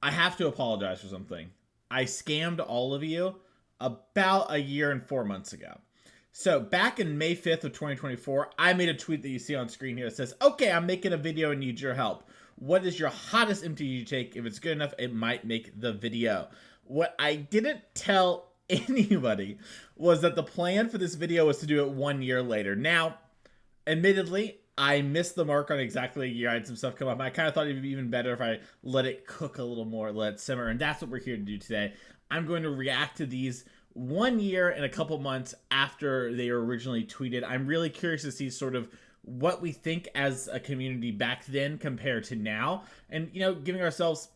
I have to apologize for something. I scammed all of you about a year and 4 months ago. So back in May 5th of 2024, I made a tweet that you see on screen here that says, okay, I'm making a video and need your help. What is your hottest MTG take? If it's good enough, it might make the video. What I didn't tell anybody was that the plan for this video was to do it 1 year later. Now, admittedly, I missed the mark on exactly a year. I had some stuff come up. I kind of thought it'd be even better if I let it cook a little more, let it simmer. And that's what we're here to do today. I'm going to react to these 1 year and a couple months after they were originally tweeted. I'm really curious to see sort of what we think as a community back then compared to now. And, giving ourselves,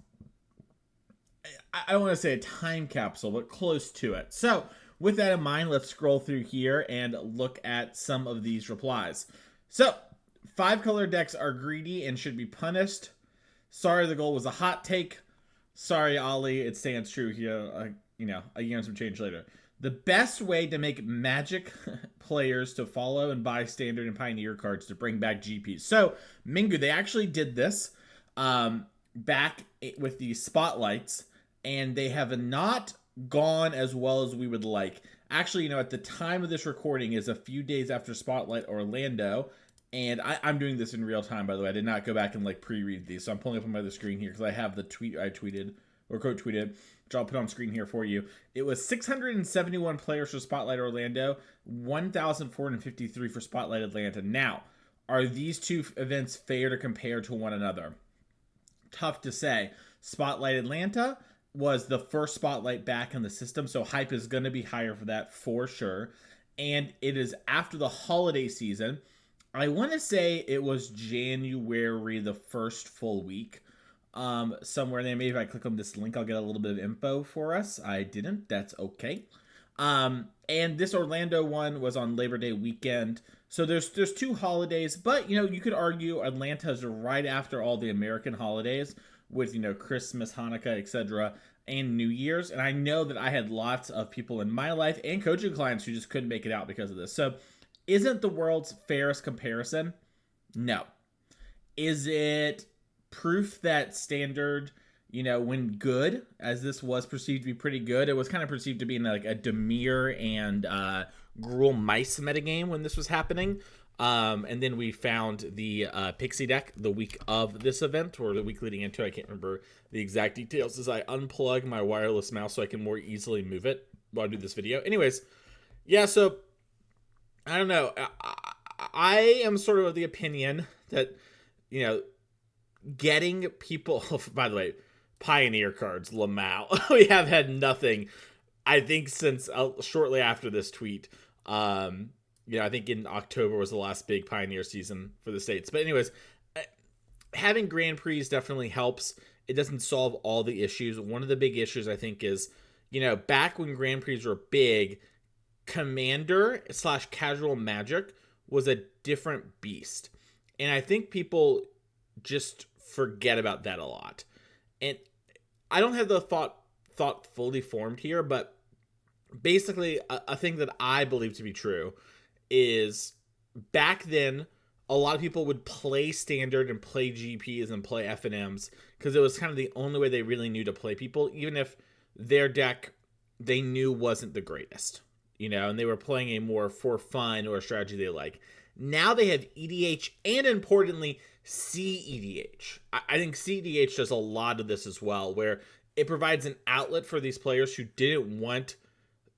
I don't want to say a time capsule, but close to it. So, with that in mind, let's scroll through here and look at some of these replies. So, 5-color decks are greedy and should be punished. Sorry, the goal was a hot take. Sorry, Ollie, it stands true here. A year and some change later. The best way to make Magic players to follow and buy Standard and Pioneer cards to bring back GPs. So, Mingu, they actually did this back with the spotlights, and they have not gone as well as we would like. Actually, at the time of this recording is a few days after Spotlight Orlando, and I'm doing this in real time, by the way. I did not go back and pre-read these, so I'm pulling up on my other screen here because I have the tweet I tweeted, or quote tweeted, which I'll put on screen here for you. It was 671 players for Spotlight Orlando, 1,453 for Spotlight Atlanta. Now, are these two events fair to compare to one another? Tough to say. Spotlight Atlanta was the first Spotlight back in the system, so hype is going to be higher for that for sure. And it is after the holiday season. I want to say it was January, the first full week. Somewhere there. Maybe if I click on this link, I'll get a little bit of info for us. I didn't. That's okay. And this Orlando one was on Labor Day weekend. So there's two holidays, but you could argue Atlanta's right after all the American holidays with Christmas, Hanukkah, etc., and New Year's. And I know that I had lots of people in my life and coaching clients who just couldn't make it out because of this. So isn't the world's fairest comparison? No. Is it proof that Standard, when good, as this was perceived to be pretty good, it was kind of perceived to be in a Dimir and Gruul Mice metagame when this was happening. And then we found the Pixie deck the week of this event, or the week leading into it. I can't remember the exact details as I unplug my wireless mouse so I can more easily move it while I do this video. Anyways, yeah, so I don't know. I am sort of the opinion that, getting people, by the way, Pioneer cards, Lamau, we have had nothing, I think, since shortly after this tweet. I think in October was the last big Pioneer season for the States. But anyways, having Grand Prix definitely helps. It doesn't solve all the issues. One of the big issues, I think, is, back when Grand Prix were big, Commander / casual Magic was a different beast. And I think people just forget about that a lot. And I don't have the thought fully formed here, but basically a thing that I believe to be true is back then a lot of people would play Standard and play GPs and play FNMs because it was kind of the only way they really knew to play people, even if their deck they knew wasn't the greatest, and they were playing a more for fun or a strategy they like. Now they have EDH and, importantly, CEDH. I think CEDH does a lot of this as well, where it provides an outlet for these players who didn't want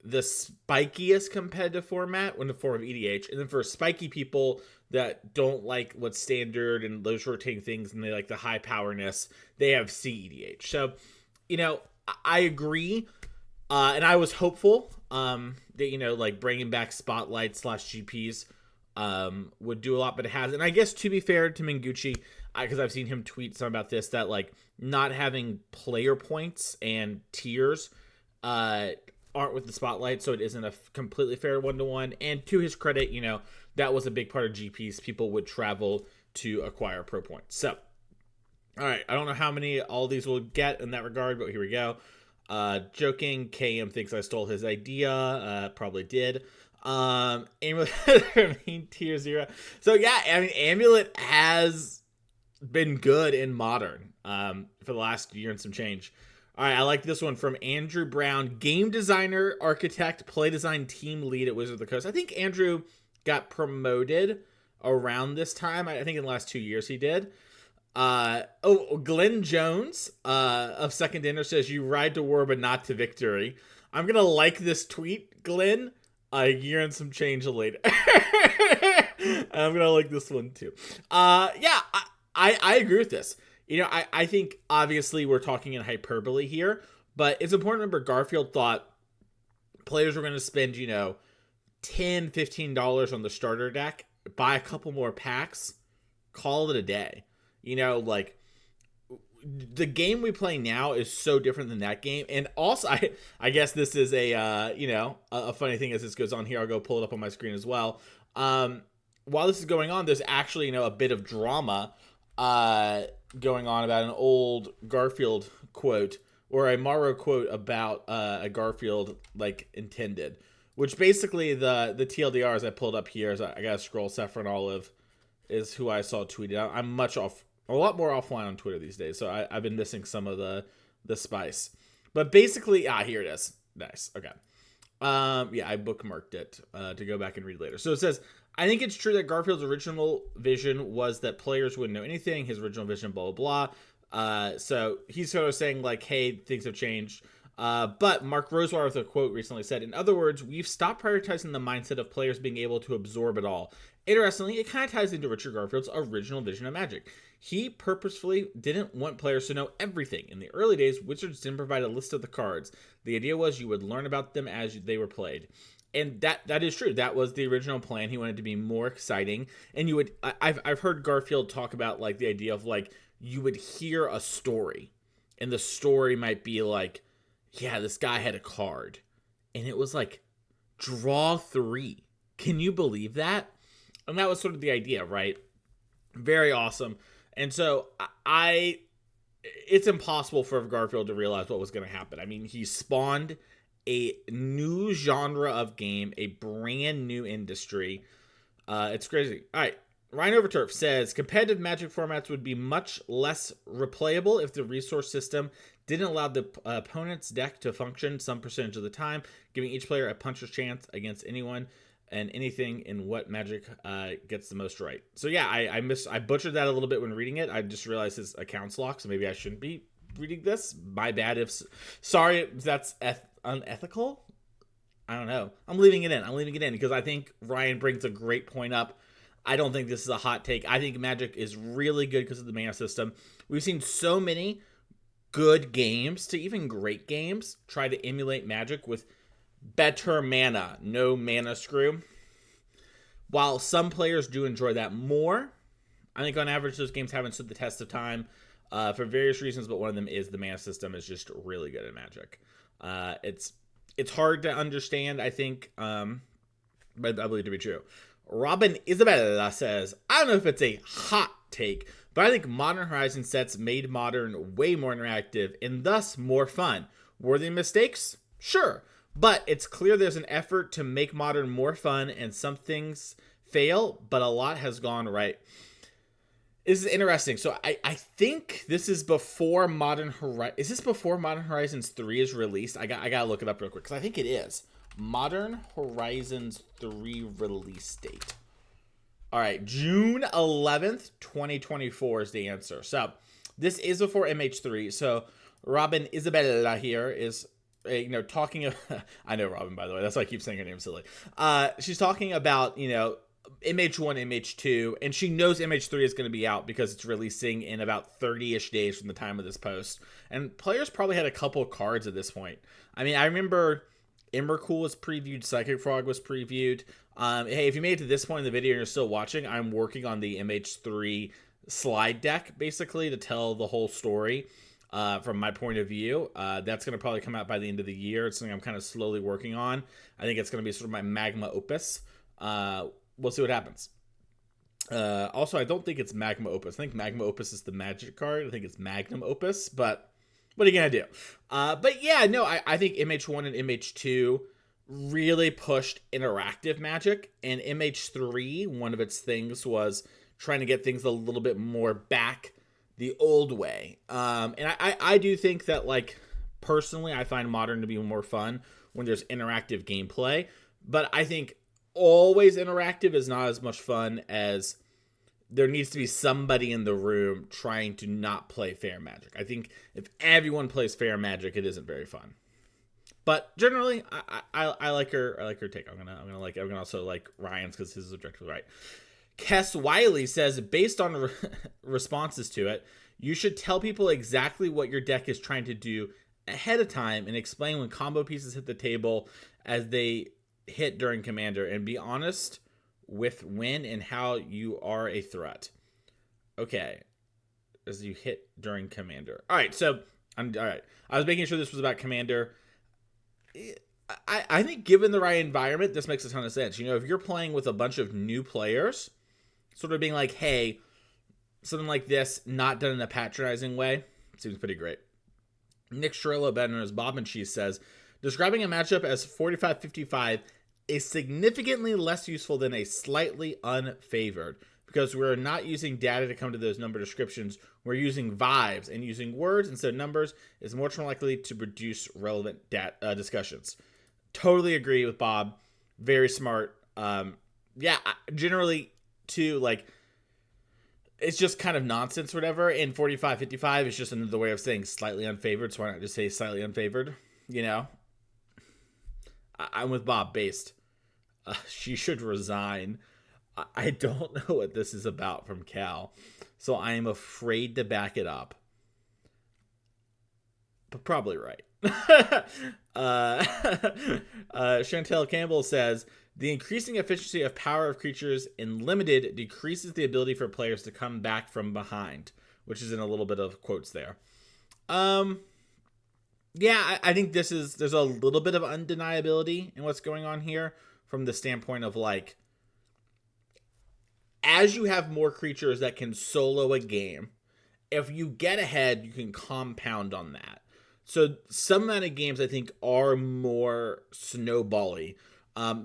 the spikiest competitive format in the form of EDH, and then for spiky people that don't like what's Standard and those rotating things and they like the high powerness, they have CEDH. So, I agree, and I was hopeful that bringing back Spotlight / GPs would do a lot, but it hasn't. And I guess, to be fair to Mingucci, because I've seen him tweet some about this, that not having player points and tiers aren't with the Spotlight, so it isn't a completely fair 1-to-1. And to his credit, that was a big part of GPs. People would travel to acquire pro points. So, all right, I don't know how many all these will get in that regard, but here we go. Joking, KM thinks I stole his idea. Probably did. Amulet tier 0. So yeah, I mean, Amulet has been good in Modern. for the last year and some change. All right, I like this one from Andrew Brown, game designer, architect, play design team lead at Wizards of the Coast. I think Andrew got promoted around this time. I think in the last 2 years he did. Glenn Jones of Second Dinner says, you ride to war but not to victory. I'm going to like this tweet, Glenn, a year and some change later. I'm going to like this one too. Yeah, I agree with this. You know, I think obviously we're talking in hyperbole here, but it's important to remember Garfield thought players were going to spend, you know, $10, $15 on the starter deck, buy a couple more packs, call it a day. You know, like, the game we play now is so different than that game. And also, I guess this is a, you know, a funny thing as this goes on here. I'll go pull it up on my screen as well. While this is going on, there's actually, you know, a bit of drama going on about an old Garfield quote or a Morrow quote about a Garfield, like, intended. Which basically the TLDRs I pulled up here, as I got to scroll, Saffron Olive is who I saw tweeted out. I'm a lot more offline on Twitter these days, so I've been missing some of the spice. But basically, here it is. Nice. Okay. Yeah, I bookmarked it to go back and read later. So it says, I think it's true that Garfield's original vision was that players wouldn't know anything. His original vision, blah, blah, blah. So he's sort of saying, like, hey, things have changed. But Mark Rosewater with a quote recently said, in other words, we've stopped prioritizing the mindset of players being able to absorb it all. Interestingly, it kind of ties into Richard Garfield's original vision of Magic. He purposefully didn't want players to know everything. In the early days, Wizards didn't provide a list of the cards. The idea was you would learn about them as they were played. And that is true. That was the original plan. He wanted to be more exciting. And I've heard Garfield talk about, like, the idea of, like, you would hear a story. And the story might be like, yeah, this guy had a card. And it was like, draw 3. Can you believe that? And that was sort of the idea, right? Very awesome. And so it's impossible for Garfield to realize what was going to happen. I mean, he spawned a new genre of game, a brand new industry. It's crazy. All right. Ryan Overturf says, competitive Magic formats would be much less replayable if the resource system didn't allow the opponent's deck to function some percentage of the time, giving each player a puncher's chance against anyone and anything in what Magic gets the most right. So yeah, I butchered that a little bit when reading it. I just realized his account's locked, so maybe I shouldn't be reading this. My bad. Sorry if that's unethical. I don't know. I'm leaving it in because I think Ryan brings a great point up. I don't think this is a hot take. I think Magic is really good because of the mana system. We've seen so many good games to even great games try to emulate Magic with better mana, no mana screw. While some players do enjoy that more, I think on average those games haven't stood the test of time for various reasons, but one of them is the mana system is just really good at Magic. It's hard to understand, I think, but I believe it to be true. Robin Isabella says, I don't know if it's a hot take, but I think Modern Horizon sets made Modern way more interactive and thus more fun. Were they mistakes? Sure. But it's clear there's an effort to make Modern more fun and some things fail, but a lot has gone right. This is interesting. So I think this is before Modern Horizons. Is this before Modern Horizons 3 is released? I gotta look it up real quick because I think it is. Modern Horizons 3 release date. All right, June 11th, 2024 is the answer. So this is before MH3. So Robin Isabella here is, talking. I know Robin, by the way. That's why I keep saying her name silly. She's talking about, MH1, MH2, and she knows MH3 is going to be out because it's releasing in about 30-ish days from the time of this post. And players probably had a couple of cards at this point. I mean, I remember Emrakul was previewed, Psychic Frog was previewed. Hey, if you made it to this point in the video and you're still watching, I'm working on the MH3 slide deck, basically, to tell the whole story from my point of view. That's going to probably come out by the end of the year. It's something I'm kind of slowly working on. I think it's going to be sort of my magma opus. We'll see what happens. Also, I don't think it's magma opus. I think magma opus is the magic card. I think it's magnum opus, but what are you going to do? But yeah, no, I think MH1 and MH2 really pushed interactive Magic, and MH3, one of its things was trying to get things a little bit more back the old way. And I do think that, like, personally, I find Modern to be more fun when there's interactive gameplay. But I think always interactive is not as much fun as there needs to be somebody in the room trying to not play fair Magic. I think if everyone plays fair Magic, it isn't very fun. But generally, I like her. I like her take. I'm gonna also like Ryan's because his is objectively right. Kess Wiley says, based on responses to it, you should tell people exactly what your deck is trying to do ahead of time and explain when combo pieces hit the table as they hit during Commander, and be honest with when and how you are a threat. Okay, as you hit during Commander. All right, so all right. I was making sure this was about Commander. I think given the right environment, this makes a ton of sense. You know, if you're playing with a bunch of new players, sort of being like, hey, something like this, not done in a patronizing way, seems pretty great. Nick Strillo, better known as Bob and Cheese, says, describing a matchup as 45-55 is significantly less useful than a slightly unfavored, because we're not using data to come to those number descriptions. We're using vibes, and using words instead of numbers is much more likely to produce relevant discussions. Totally agree with Bob. Very smart. Yeah, generally, too, like, it's just kind of nonsense or whatever, and 45-55 is just another way of saying slightly unfavored, so why not just say slightly unfavored, you know? I'm with Bob, based. She should resign. I don't know what this is about from Cal, so I am afraid to back it up. But probably right. Chantel Campbell says, the increasing efficiency of power of creatures in Limited decreases the ability for players to come back from behind, which is in a little bit of quotes there. Yeah, I think there's a little bit of undeniability in what's going on here from the standpoint of, like, as you have more creatures that can solo a game, if you get ahead, you can compound on that. So some amount of games, I think, are more snowbally.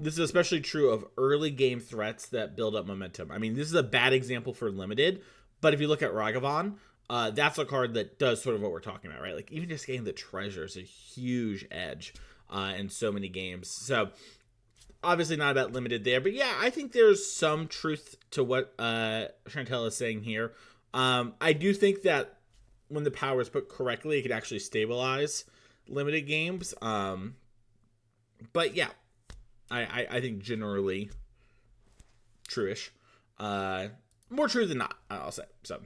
This is especially true of early game threats that build up momentum. I mean, this is a bad example for Limited, but if you look at Ragavan, that's a card that does sort of what we're talking about, right? Like, even just getting the treasure is a huge edge in so many games. So obviously not about Limited there, but yeah, I think there's some truth to what Chantel is saying here. I do think that when the power is put correctly, it could actually stabilize Limited games. But yeah, I think generally true-ish. More true than not, I'll say. So,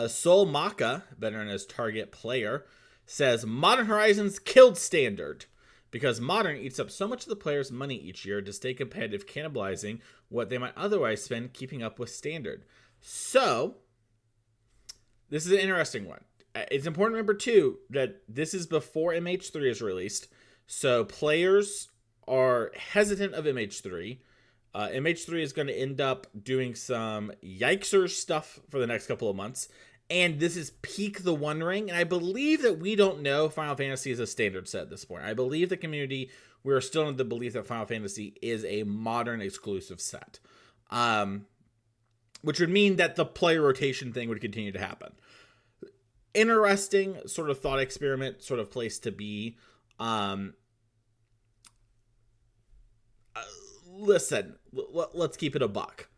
Sol Maka, better known as Target Player, says Modern Horizons killed Standard because Modern eats up so much of the players' money each year to stay competitive, cannibalizing what they might otherwise spend keeping up with Standard. So, this is an interesting one. It's important to remember, too, that this is before MH3 is released, so players are hesitant of MH3. MH3 is going to end up doing some yikesers stuff for the next couple of months, and this is peak the One Ring, and I believe that we don't know Final Fantasy is a standard set at this point. I believe the community, we're still in the belief that Final Fantasy is a Modern exclusive set, which would mean that the player rotation thing would continue to happen. Interesting sort of thought experiment, sort of place to be. Listen, let's keep it a buck.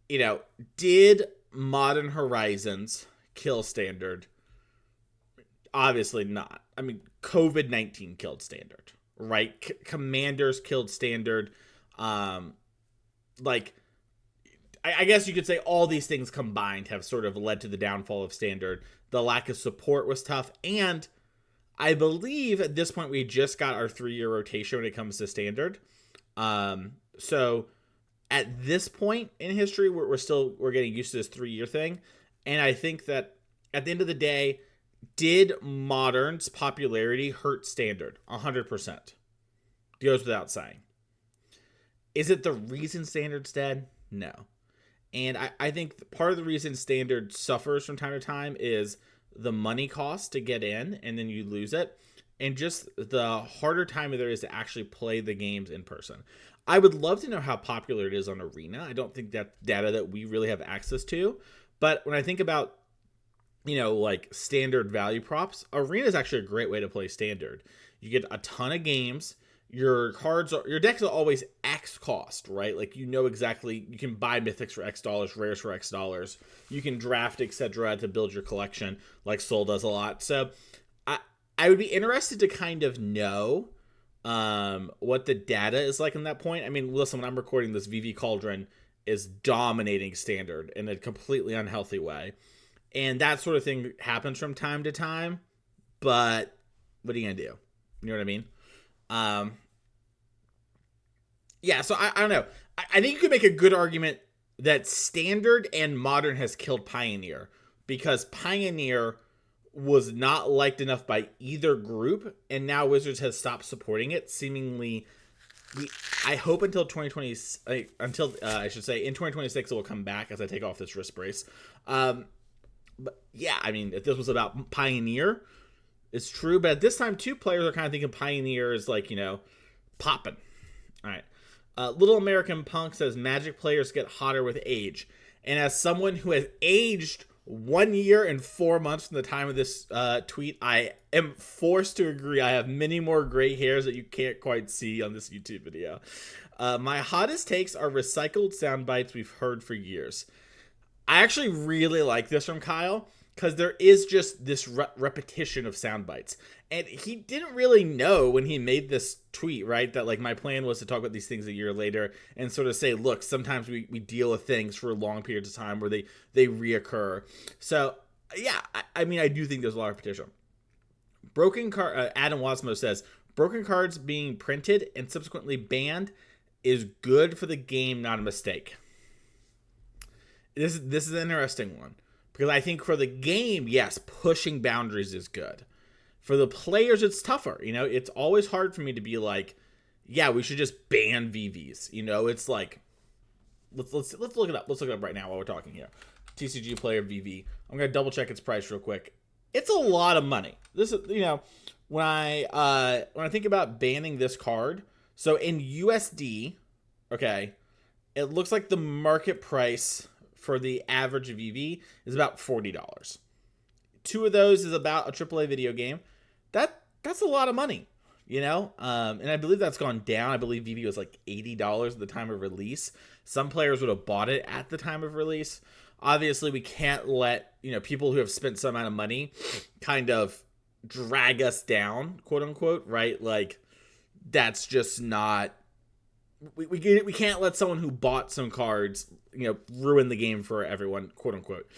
You know, did Modern Horizons kill Standard? Obviously not. I mean, COVID-19 killed Standard, right? Commanders killed Standard. Like, I guess you could say all these things combined have sort of led to the downfall of Standard. The lack of support was tough, and I believe at this point we just got our 3-year rotation when it comes to Standard. So at this point in history, we're getting used to this 3-year thing, and I think that at the end of the day, did Modern's popularity hurt Standard? 100%. Goes without saying. Is it the reason Standard's dead? No. And I think part of the reason Standard suffers from time to time is the money cost to get in, and then you lose it, and just the harder time there is to actually play the games in person. I would love to know how popular it is on Arena. I don't think that's data that we really have access to. But when I think about like standard value props, Arena is actually a great way to play standard. You get a ton of games. Your decks are always X cost, right? Like exactly, you can buy mythics for X dollars, rares for X dollars. You can draft, etc. to build your collection, like Soul does a lot. So I would be interested to kind of know what the data is like in that point. I mean, listen, when I'm recording this, VV Cauldron is dominating standard in a completely unhealthy way. And that sort of thing happens from time to time. But what are you going to do? You know what I mean? Yeah, so I don't know. I think you could make a good argument that standard and modern has killed Pioneer, because Pioneer was not liked enough by either group, and now Wizards has stopped supporting it. Seemingly, I hope until 2020, I should say in 2026 it will come back as I take off this wrist brace. But yeah, I mean, if this was about Pioneer, it's true. But at this time, too, players are kind of thinking Pioneer is like, popping. All right. Little American Punk says Magic players get hotter with age. And as someone who has aged 1 year and 4 months from the time of this tweet, I am forced to agree. I have many more gray hairs that you can't quite see on this YouTube video. My hottest takes are recycled sound bites we've heard for years. I actually really like this from Kyle, because there is just this repetition of sound bites. And he didn't really know when he made this tweet, right, that like my plan was to talk about these things a year later and sort of say, look, sometimes we deal with things for long periods of time where they reoccur. So yeah, I mean, I do think there's a lot of repetition. Adam Wasmo says broken cards being printed and subsequently banned is good for the game, not a mistake. This is an interesting one, because I think for the game, yes, pushing boundaries is good. For the players, it's tougher. It's always hard for me to be like, yeah, we should just ban VVs. It's like, let's look it up. Let's look it up right now while we're talking here. TCG player VV. I'm gonna double check its price real quick. It's a lot of money. This is when I think about banning this card. So in USD, okay, it looks like the market price for the average VV is about $40. 2 of those is about a AAA video game. That's a lot of money, and I believe that's gone down. I believe VV was like $80 at the time of release. Some players would have bought it at the time of release. Obviously, we can't let people who have spent some amount of money kind of drag us down, quote unquote, right? Like, that's just not. We can't let someone who bought some cards, ruin the game for everyone, quote unquote.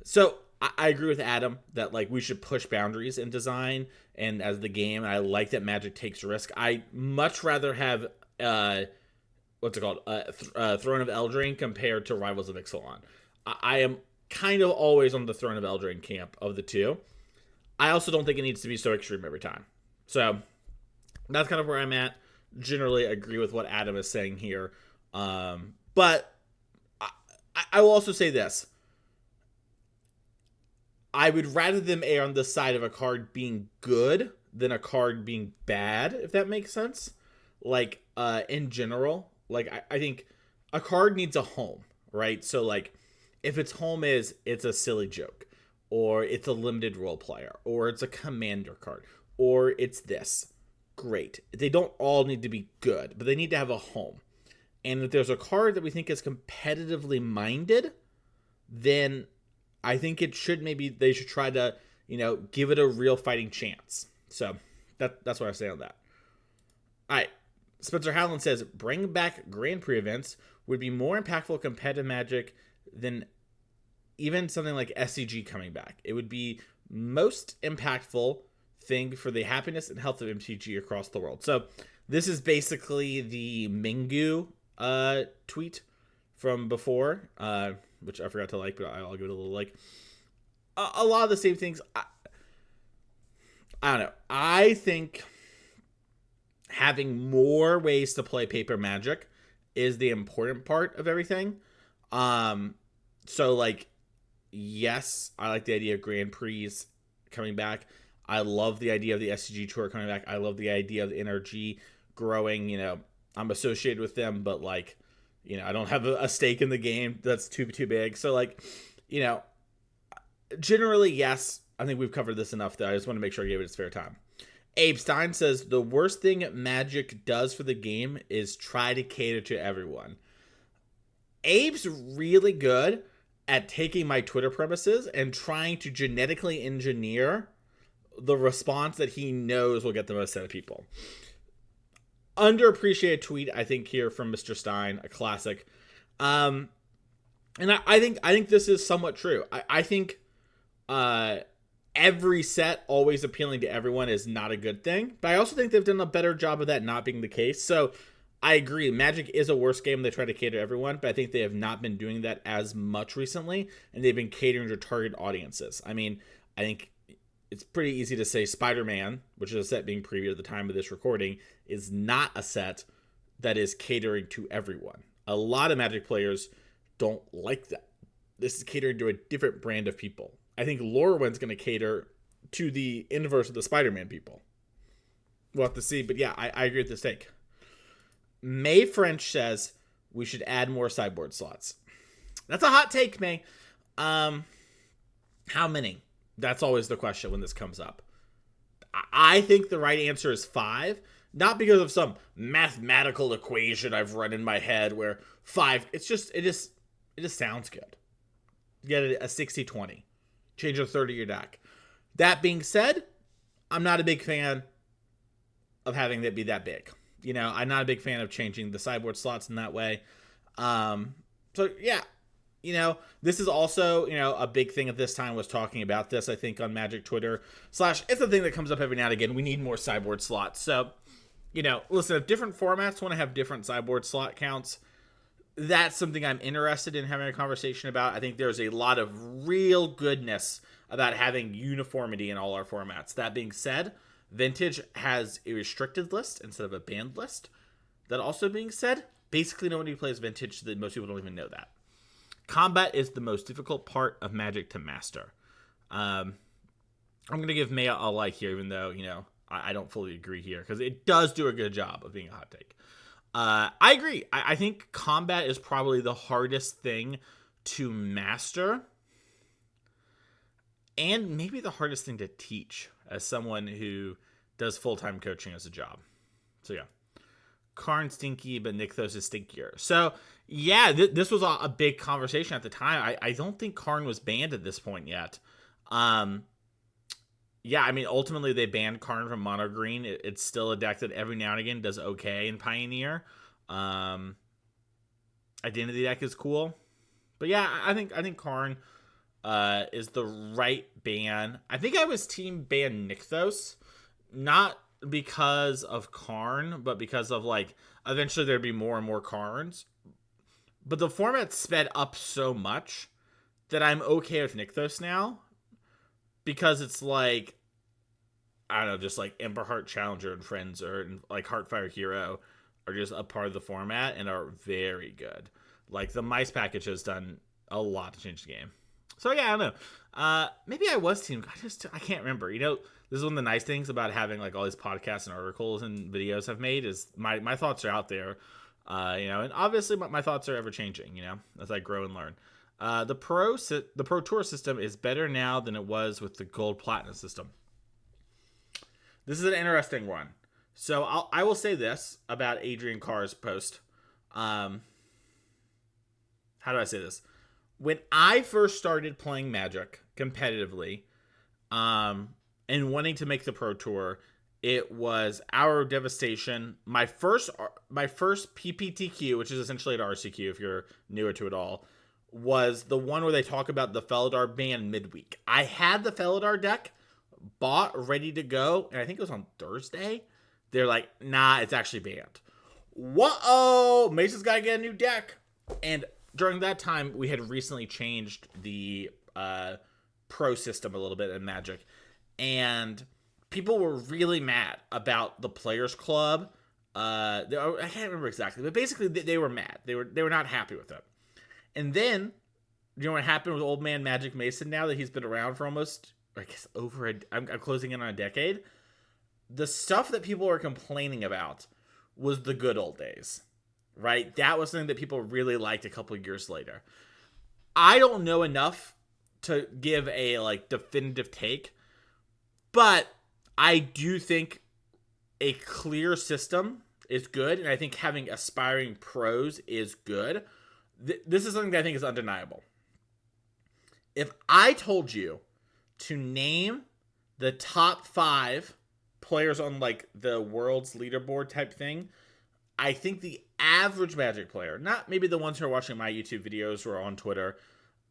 So I agree with Adam that like we should push boundaries in design and as the game. I like that Magic takes risk. I much rather have what's it called, Throne of Eldraine compared to Rivals of Ixalan. I am kind of always on the Throne of Eldraine camp of the two. I also don't think it needs to be so extreme every time. So that's kind of where I'm at. Generally agree with what Adam is saying here. But I will also say this. I would rather them err on the side of a card being good than a card being bad, if that makes sense. Like, in general, like, I think a card needs a home, right? So, like, if its home is, it's a silly joke, or it's a limited role player, or it's a commander card, or it's this, great. They don't all need to be good, but they need to have a home. And if there's a card that we think is competitively minded, then I think they should try to, give it a real fighting chance. So that's what I say on that. All right. Spencer Howland says, bring back Grand Prix events would be more impactful competitive Magic than even something like SCG coming back. It would be most impactful thing for the happiness and health of MTG across the world. So this is basically the Mingu tweet from before, which I forgot to like, but I'll give it a little like. A lot of the same things. I don't know. I think having more ways to play paper Magic is the important part of everything. So like, yes, I like the idea of Grand Prix coming back. I love the idea of the SCG Tour coming back. I love the idea of the NRG growing. I'm associated with them, but like, I don't have a stake in the game. That's too big. So like, Generally, yes. I think we've covered this enough, though. I just want to make sure I gave it its fair time. Abe Stein says, the worst thing Magic does for the game is try to cater to everyone. Abe's really good at taking my Twitter premises and trying to genetically engineer the response that he knows will get the most out of people. Underappreciated tweet, I think, here from Mr. Stein, a classic. And I think this is somewhat true. I think every set always appealing to everyone is not a good thing, but I also think they've done a better job of that not being the case. So I agree, Magic is a worse game. They try to cater to everyone, but I think they have not been doing that as much recently, and they've been catering to target audiences. I mean, I think it's pretty easy to say Spider-Man, which is a set being previewed at the time of this recording, is not a set that is catering to everyone. A lot of Magic players don't like that. This is catering to a different brand of people. I think Lorwyn's going to cater to the inverse of the Spider-Man people. We'll have to see, but yeah, I agree with this take. May French says we should add more sideboard slots. That's a hot take, May. How many? That's always the question when this comes up. I think the right answer is 5. Not because of some mathematical equation I've run in my head where 5, it just sounds good. You get a 60-20. Change a third of your deck. That being said, I'm not a big fan of having that be that big. You know, I'm not a big fan of changing the sideboard slots in that way. So yeah, you know, this is also, you know, a big thing at this time was talking about this, I think, on Magic Twitter / it's a thing that comes up every now and again. We need more sideboard slots. So, you know, listen, if different formats want to have different sideboard slot counts, that's something I'm interested in having a conversation about. I think there's a lot of real goodness about having uniformity in all our formats. That being said, Vintage has a restricted list instead of a banned list. That also being said, basically nobody plays Vintage, so that most people don't even know that. Combat is the most difficult part of Magic to master. I'm going to give Maya a like here, even though, you know, I don't fully agree here, because it does do a good job of being a hot take. I agree. I think combat is probably the hardest thing to master, and maybe the hardest thing to teach as someone who does full-time coaching as a job. So yeah. Karn stinky, but Nykthos is stinkier. So yeah, this was a big conversation at the time. I don't think Karn was banned at this point yet. Yeah, I mean, ultimately they banned Karn from Mono Green. It's still a deck that every now and again does okay in Pioneer. Identity deck is cool. But yeah, I think Karn is the right ban. I think I was team ban Nykthos. Not because of Karn, but because of, like, eventually there'd be more and more Karns. But the format sped up so much that I'm okay with Nykthos now, because it's like, I don't know, just like Emberheart Challenger and Friends or like Heartfire Hero are just a part of the format and are very good. Like the Mice package has done a lot to change the game. So yeah, I don't know. Maybe I was team. I can't remember. You know, this is one of the nice things about having like all these podcasts and articles and videos I've made is my thoughts are out there. You know, and obviously my thoughts are ever changing, you know, as I grow and learn. The Pro Tour system is better now than it was with the Gold Platinum system. This is an interesting one. So I will say this about Adrian Carr's post. How do I say this? When I first started playing Magic competitively, and wanting to make the Pro Tour, it was Hour of Devastation. My first PPTQ, which is essentially an RCQ if you're newer to it all, was the one where they talk about the Felidar ban midweek. I had the Felidar deck bought, ready to go, and I think it was on Thursday. They're like, nah, it's actually banned. Whoa, Mason's got to get a new deck. And during that time, we had recently changed the pro system a little bit in Magic. And people were really mad about the Players Club. I can't remember exactly, but basically they were mad. They were not happy with it. And then, you know what happened with Old Man Magic Mason now that he's been around for almost, I guess, I'm closing in on a decade? The stuff that people were complaining about was the good old days, right? That was something that people really liked a couple of years later. I don't know enough to give a like definitive take, but I do think a clear system is good, and I think having aspiring pros is good. This is something that I think is undeniable. If I told you to name the top 5 players on like the world's leaderboard type thing, I think the average Magic player, not maybe the ones who are watching my YouTube videos or on Twitter,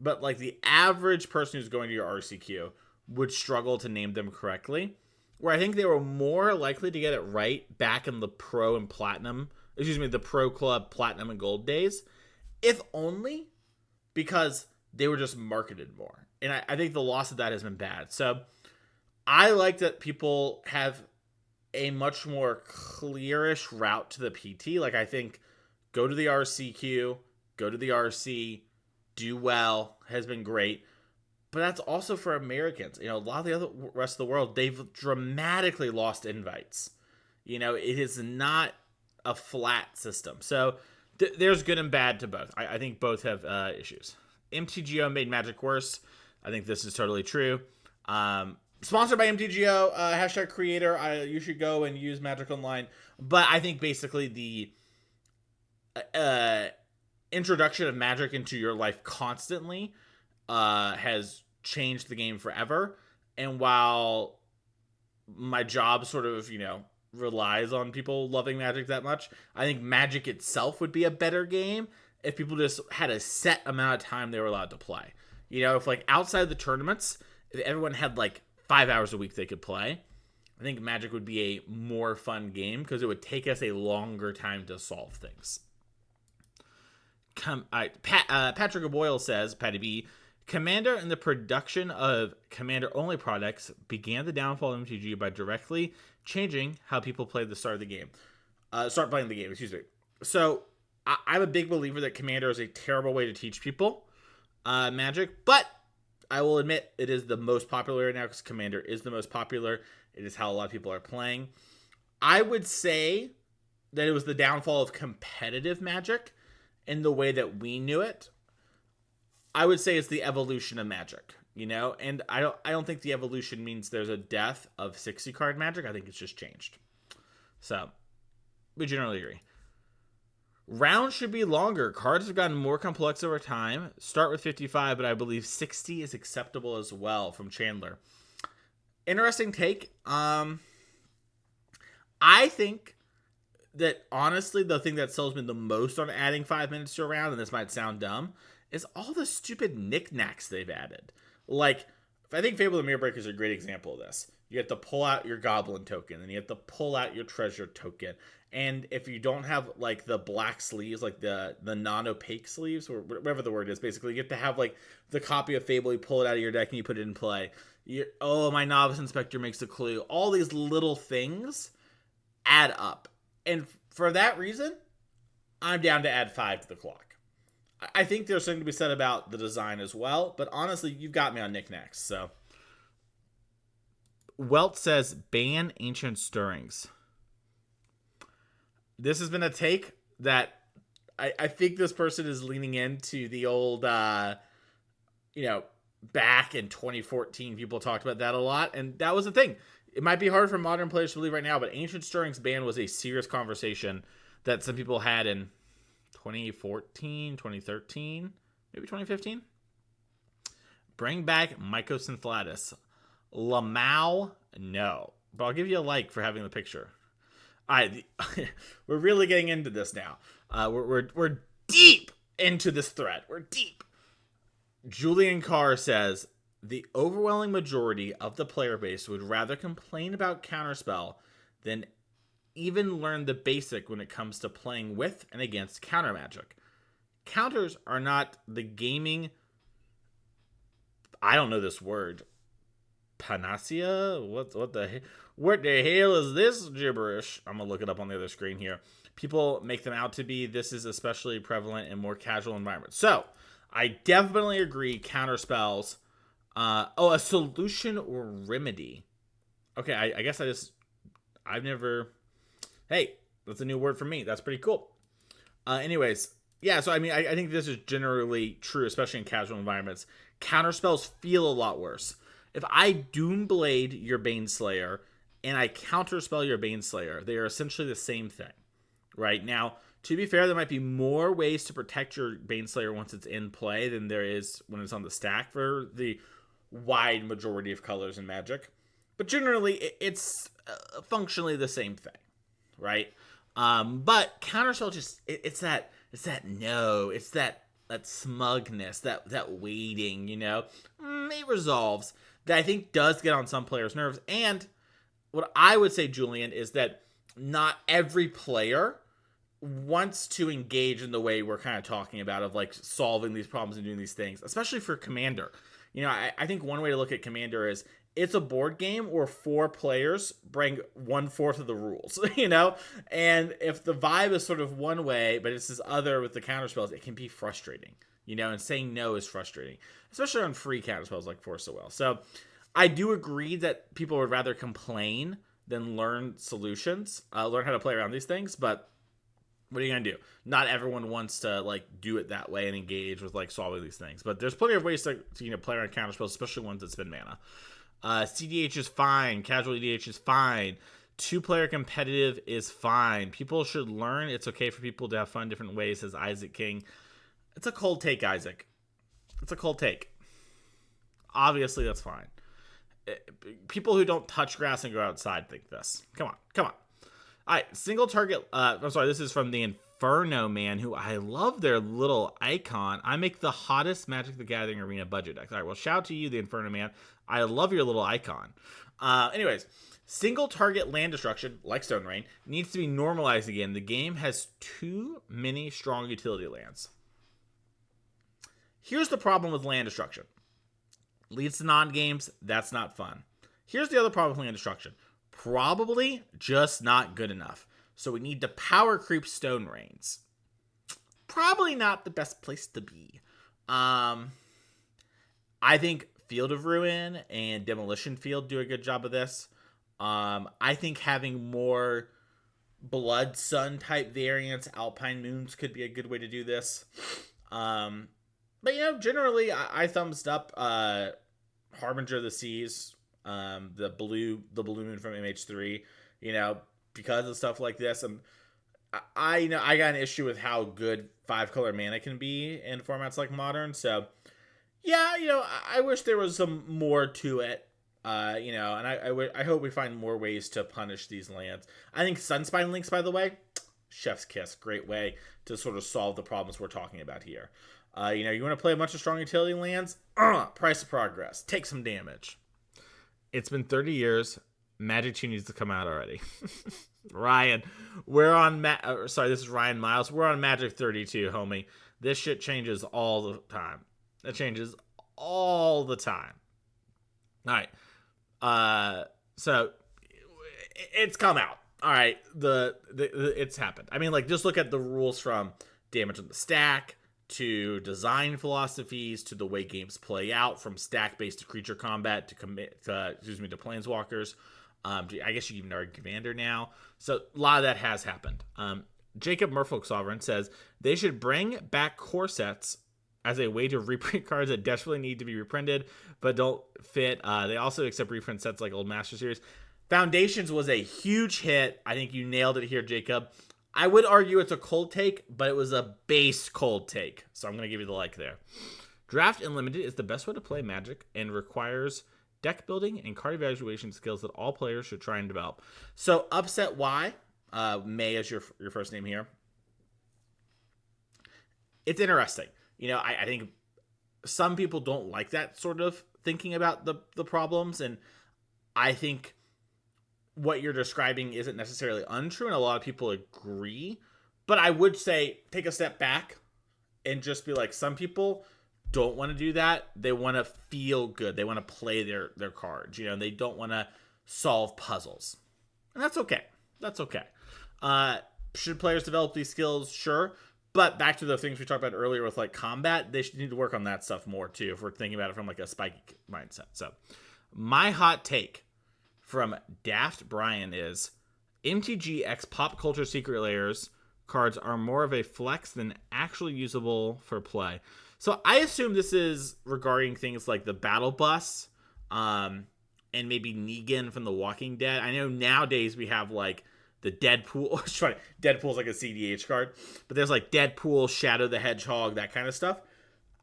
but like the average person who's going to your RCQ would struggle to name them correctly. Where I think they were more likely to get it right back in the Pro and Platinum, the Pro Club Platinum and Gold days, if only because they were just marketed more. And I think the loss of that has been bad. So I like that people have a much more clearish route to the PT. Like, I think go to the RCQ, go to the RC, do well, has been great. But that's also for Americans. A lot of the other rest of the world, they've dramatically lost invites. It is not a flat system. So there's good and bad to both. I think both have issues. MTGO made Magic worse. I think this is totally true. Sponsored by MTGO, hashtag creator. You should go and use Magic Online. But I think basically the introduction of Magic into your life constantly has changed the game forever. And while my job sort of, relies on people loving Magic that much, I think Magic itself would be a better game if people just had a set amount of time they were allowed to play. If like outside the tournaments, if everyone had like 5 hours a week they could play, I think Magic would be a more fun game because it would take us a longer time to solve things. Patrick Boyle says, Patty B, Commander and the production of Commander-only products began the downfall of MTG by directly changing how people play the start playing the game, So, I'm a big believer that Commander is a terrible way to teach people Magic, but I will admit it is the most popular right now because Commander is the most popular. It is how a lot of people are playing. I would say that it was the downfall of competitive Magic in the way that we knew it. I would say it's the evolution of Magic, and I don't think the evolution means there's a death of 60 card Magic. I think it's just changed. So, we generally agree. Rounds should be longer. Cards have gotten more complex over time. Start with 55, but I believe 60 is acceptable as well, from Chandler. Interesting take. I think that, honestly, the thing that sells me the most on adding 5 minutes to a round, and this might sound dumb, is all the stupid knickknacks they've added. Like, I think Fable of the Mirror Breaker is a great example of this. You have to pull out your Goblin token, and you have to pull out your Treasure token. And if you don't have, like, the black sleeves, like the non-opaque sleeves, or whatever the word is, basically, you have to have, like, the copy of Fable, you pull it out of your deck, and you put it in play. My Novice Inspector makes a clue. All these little things add up. And for that reason, I'm down to add 5 to the clock. I think there's something to be said about the design as well, but honestly, you've got me on knickknacks, so. Welt says, ban Ancient Stirrings. This has been a take that I think this person is leaning into the old, back in 2014, people talked about that a lot, and that was the thing. It might be hard for modern players to believe right now, but Ancient Stirrings ban was a serious conversation that some people had in 2014, 2013, maybe 2015. Bring back Mycosynthelatus. Lamau, no. But I'll give you a like for having the picture. All right, we're really getting into this now. We're deep into this thread. We're deep. Julian Carr says, the overwhelming majority of the player base would rather complain about Counterspell than even learn the basic when it comes to playing with and against counter Magic. Counters are not the gaming, I don't know this word, panacea? What the hell is this gibberish? I'm going to look it up on the other screen here. People make them out to be. This is especially prevalent in more casual environments. So, I definitely agree, counter spells. A solution or remedy. Okay, I guess I've never... Hey, that's a new word for me. That's pretty cool. Anyways, yeah, so I mean, I think this is generally true, especially in casual environments. counterspells feel a lot worse. If I Doomblade your Baneslayer and I counterspell your Baneslayer, they are essentially the same thing, right? Now, to be fair, there might be more ways to protect your Baneslayer once it's in play than there is when it's on the stack for the wide majority of colors in Magic. But generally, it's functionally the same thing, right? But counterspell it's that smugness, that waiting, it resolves that I think does get on some players' nerves. And what I would say, Julian, is that not every player wants to engage in the way we're kind of talking about of like solving these problems and doing these things, especially for Commander. I think one way to look at Commander is it's a board game where 4 players bring 1/4 of the rules, and if the vibe is sort of one way, but it's this other with the counterspells, it can be frustrating, and saying no is frustrating, especially on free counterspells like Force of Will. So I do agree that people would rather complain than learn solutions, learn how to play around these things, but what are you going to do? Not everyone wants to like do it that way and engage with like solving these things, but there's plenty of ways to play around counterspells, especially ones that spend mana. CDH is fine. Casual EDH is fine. 2-player competitive is fine. People should learn it's okay for people to have fun different ways, says Isaac King. It's a cold take, Isaac. It's a cold take. Obviously, that's fine. People who don't touch grass and go outside think this. Come on. All right, single target. I'm sorry, this is from the Inferno Man, who I love their little icon. I make the hottest Magic the Gathering Arena budget decks. All right, well, shout out to you, the Inferno Man. I love your little icon. Anyways, single target land destruction, like Stone Rain, needs to be normalized again. The game has too many strong utility lands. Here's the problem with land destruction. Leads to non-games. That's not fun. Here's the other problem with land destruction. Probably just not good enough. So we need to power creep Stone Rains. Probably not the best place to be. I think Field of Ruin and Demolition Field do a good job of this. I think having more Blood Sun type variants, Alpine Moons, could be a good way to do this. But generally, I thumbs up Harbinger of the Seas, the blue moon from MH3. Because of stuff like this, and I got an issue with how good 5-color mana can be in formats like Modern. So yeah, I wish there was some more to it. And I hope we find more ways to punish these lands. I think Sunspine Links, by the way, chef's kiss, great way to sort of solve the problems we're talking about here. You want to play a bunch of strong utility lands? Price of Progress, take some damage. It's been 30 years. Magic 2 needs to come out already. Ryan, this is Ryan Miles. We're on Magic 32, homie. This shit changes all the time. It changes all the time. All right. So it's come out. All right. It's happened. I mean, like, just look at the rules from damage on the stack to design philosophies to the way games play out, from stack-based to creature combat to planeswalkers. I guess you can even argue Commander now. So a lot of that has happened. Jacob Merfolk Sovereign says they should bring back core sets as a way to reprint cards that desperately need to be reprinted but don't fit. They also accept reprint sets like Old Master Series. Foundations was a huge hit. I think you nailed it here, Jacob. I would argue it's a cold take, but it was a base cold take. So I'm going to give you the like there. Draft Unlimited is the best way to play Magic and requires deck building and card evaluation skills that all players should try and develop. So Upset Y, May is your first name here. It's interesting. I think some people don't like that sort of thinking about the problems, and I think what you're describing isn't necessarily untrue, and a lot of people agree. But I would say take a step back and just be like, some people don't want to do that. They want to feel good. They want to play their cards, and they don't want to solve puzzles. And that's okay. Should players develop these skills? Sure. But back to the things we talked about earlier with like combat, they should need to work on that stuff more too, if we're thinking about it from like a spiky mindset. So my hot take from Daft Brian is MTG X Pop Culture Secret Layers cards are more of a flex than actually usable for play. So I assume this is regarding things like the battle bus, and maybe Negan from The Walking Dead. I know nowadays we have like the Deadpool. Sorry, Deadpool's like a CDH card, but there's like Deadpool, Shadow the Hedgehog, that kind of stuff.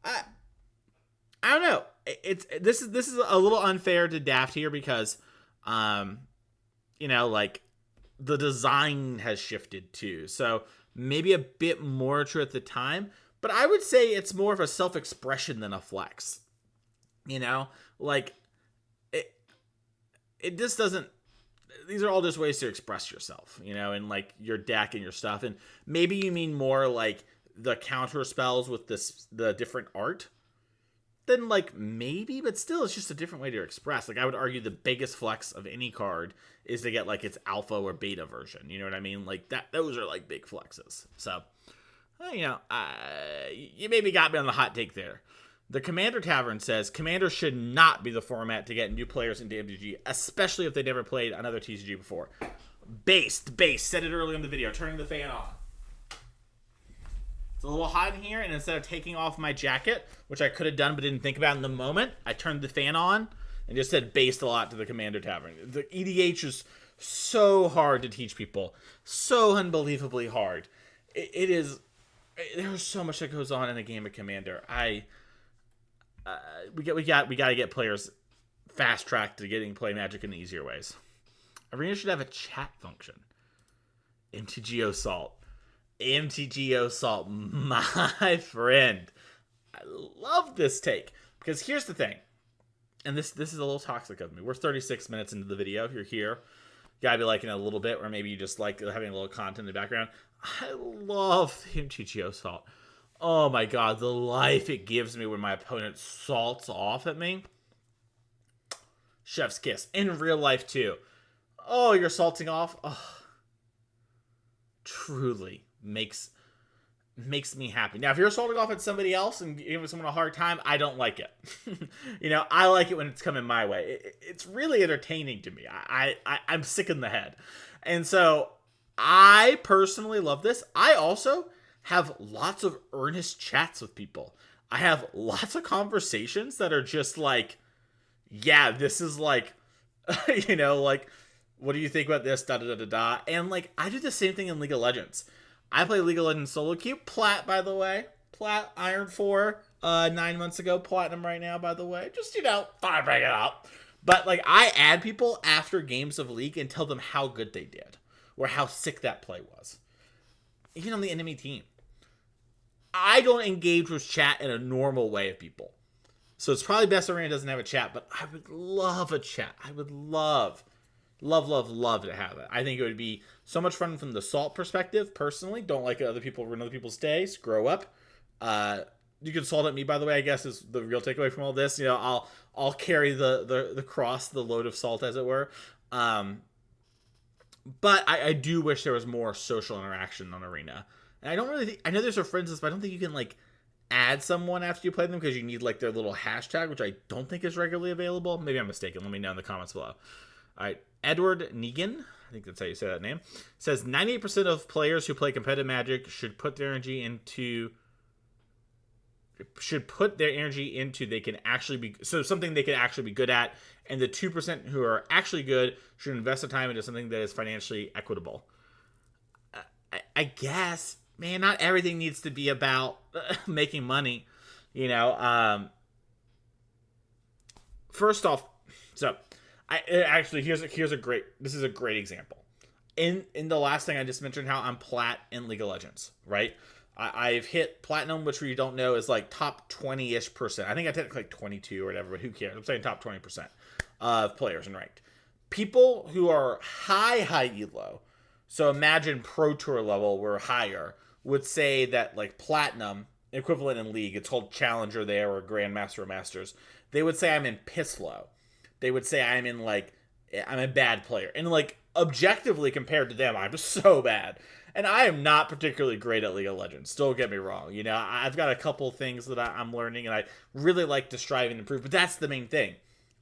I don't know. This is a little unfair to Daft here because, like the design has shifted too. So maybe a bit more true at the time, but I would say it's more of a self-expression than a flex. Like it just doesn't. These are all just ways to express yourself, and like your deck and your stuff. And maybe you mean more like the counter spells with the different art. Then like maybe, but still it's just a different way to express. Like I would argue the biggest flex of any card is to get like its alpha or beta version. You know what I mean? Like those are like big flexes. So, you maybe got me on the hot take there. The Commander Tavern says Commander should not be the format to get new players into MTG, especially if they never played another TCG before. Based. Said it earlier in the video. Turning the fan on. It's a little hot in here, and instead of taking off my jacket, which I could have done but didn't think about in the moment, I turned the fan on and just said based a lot to the Commander Tavern. The EDH is so hard to teach people. So unbelievably hard. It is. There's so much that goes on in a game of Commander. We got to get players fast tracked to getting play Magic in easier ways. Arena should have a chat function. MTG Assault, my friend. I love this take because here's the thing, and this is a little toxic of me. We're 36 minutes into the video. If you're here, you gotta be liking it a little bit, or maybe you just like having a little content in the background. I love the MTG Assault. Oh my god, the life it gives me when my opponent salts off at me. Chef's kiss. In real life, too. Oh, you're salting off? Oh, truly makes me happy. Now, if you're salting off at somebody else and giving someone a hard time, I don't like it. I like it when it's coming my way. It's really entertaining to me. I'm sick in the head. And so, I personally love this. I also have lots of earnest chats with people. I have lots of conversations that are just like, yeah, this is like, like, what do you think about this? Da da da da da. And like, I do the same thing in League of Legends. I play League of Legends solo queue. Plat, by the way. Plat, Iron 4, 9 months ago. Platinum right now, by the way. Just, thought I'd bring it up. But like, I add people after games of League and tell them how good they did. Or how sick that play was. Even on the enemy team. I don't engage with chat in a normal way of people. So it's probably best Arena doesn't have a chat, but I would love a chat. I would love to have it. I think it would be so much fun from the Salt perspective, personally. Don't like other people ruin other people's days. Grow up. You can salt at me, by the way, I guess is the real takeaway from all this. I'll carry the cross, the load of salt, as it were. But I do wish there was more social interaction on Arena. And I don't really think, I know there's a friends list, but I don't think you can like add someone after you play them because you need like their little hashtag, which I don't think is regularly available. Maybe I'm mistaken. Let me know in the comments below. All right. Edward Negan, I think that's how you say that name, says 98% of players who play competitive Magic should put their energy into they can actually be something they can actually be good at, and the 2% who are actually good should invest the time into something that is financially equitable. I guess, man, not everything needs to be about making money, First off, so here's a great example. In the last thing I just mentioned, how I'm plat in League of Legends, right? I've hit platinum, which we don't know is like top 20-ish%. I think I technically like 22 or whatever, but who cares? I'm saying top 20% of players in ranked. People who are high elo, so imagine Pro Tour level, we're higher, would say that like platinum, equivalent in League, it's called Challenger there, or Grandmaster or Masters. They would say I'm in piss low. They would say I'm a bad player. And like objectively compared to them, I'm so bad. And I am not particularly great at League of Legends. Don't get me wrong. I've got a couple things that I'm learning, and I really like to strive and improve. But that's the main thing.